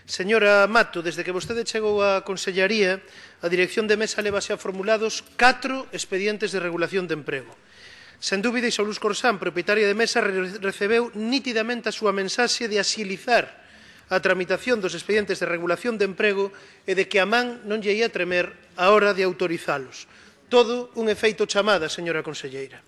Señora Mato, desde que vostede chegou á Consellería, a Dirección de Mesa leva xa formulados 4 expedientes de regulación de emprego. Sen dúbida, Isolús Corsán, propietaria de Mesa, recebeu nítidamente a súa mensaxe de axilizar a tramitación dos expedientes de regulación de emprego e de que a man non lle ia tremer a hora de autorizalos. Todo un efeito chamada, señora conselleira.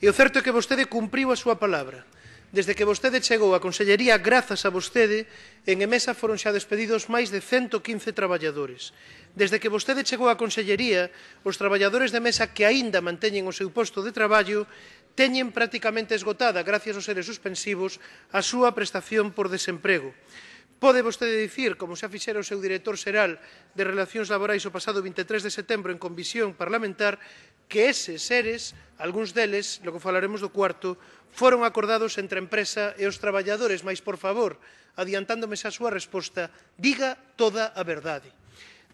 E o certo é que vostede cumpriu a súa palabra. Desde que vostede chegou á Consellería, grazas a vostede, en Emesa foron xa despedidos máis de 115 traballadores. Desde que vostede chegou á Consellería, os traballadores de Mesa que aínda manteñen o seu posto de traballo teñen prácticamente esgotada, gracias aos seres suspensivos, a súa prestación por desemprego. Pode vostede dicir, como xa fixera o seu director xeral de Relacións Laborais o pasado 23 de setembro en comisión parlamentar, que eses seres, algúns deles, logo falaremos do cuarto, foron acordados entre a empresa e os traballadores, mas, por favor, adiantándome xa a súa resposta, diga toda a verdade.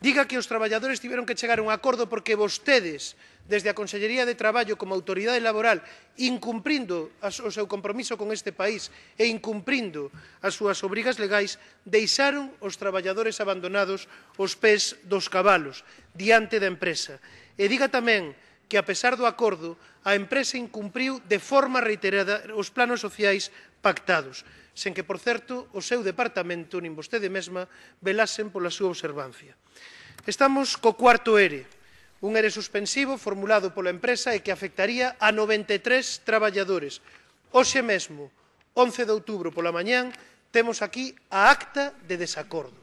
Diga que os traballadores tiveron que chegar a un acordo porque vostedes, desde a Consellería de Traballo como autoridade laboral, incumprindo o seu compromiso con este país e incumprindo as súas obrigas legais, deixaron os traballadores abandonados aos pés dos cabalos, diante da empresa. E diga tamén que, a pesar do acordo, a empresa incumpriu de forma reiterada os planos sociais pactados, sen que, por certo, o seu departamento, nin vostede mesma, velasen pola súa observancia. Estamos co cuarto ERE, un ERE suspensivo formulado pola empresa e que afectaría a 93 traballadores. Hoxe mesmo, 11 de outubro pola mañán, temos aquí a acta de desacordo.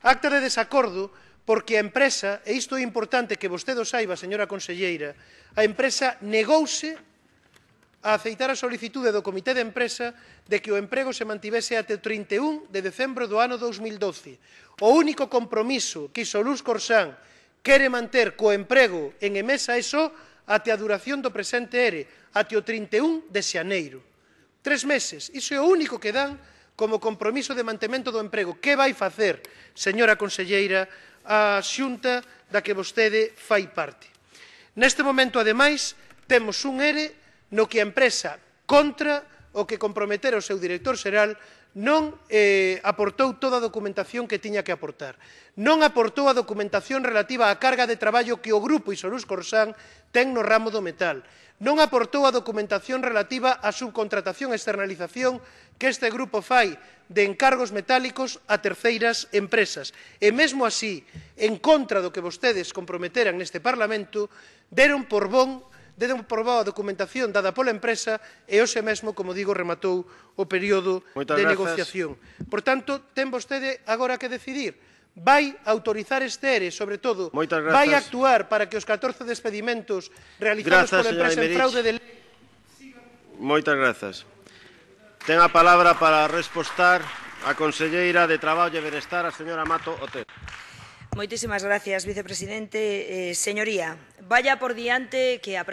Acta de desacordo porque a empresa, e isto é importante que vostede o saiba, señora conselleira, a empresa negouse a aceitar a solicitude do Comité de Empresa de que o emprego se mantivese até o 31 de decembro do ano 2012. O único compromiso que Isolús Corsán quere manter co emprego en Emesa é só até a duración do presente ERE, até o 31 de xaneiro. 3 meses, iso é o único que dan como compromiso de mantemento do emprego. Que vai facer, señora conselleira, a xunta da que vostede fai parte? Neste momento, ademais, temos un ERE no que a empresa, contra o que comprometera o seu director xeral, non aportou toda a documentación que tiña que aportar. Non aportou a documentación relativa á carga de traballo que o grupo Isolús Corsán ten no ramo do metal. Non aportou a documentación relativa á subcontratación e externalización que este grupo fai de encargos metálicos a terceiras empresas. E mesmo así, en contra do que vostedes comprometeran neste Parlamento, deron por boa a documentación dada pola empresa e hoxe mesmo, como digo, rematou o período de negociación. Por tanto, ten vostede agora que decidir. Vai autorizar este ERE, sobre todo, vai actuar para que os 14 despedimentos realizados pola empresa en fraude de lei... Moitas grazas. Ten a palabra para respostar a conselleira de Traballo e Benestar, a señora Mato Otero. Moitísimas gracias, vicepresidente. Señoría, vaya por diante que a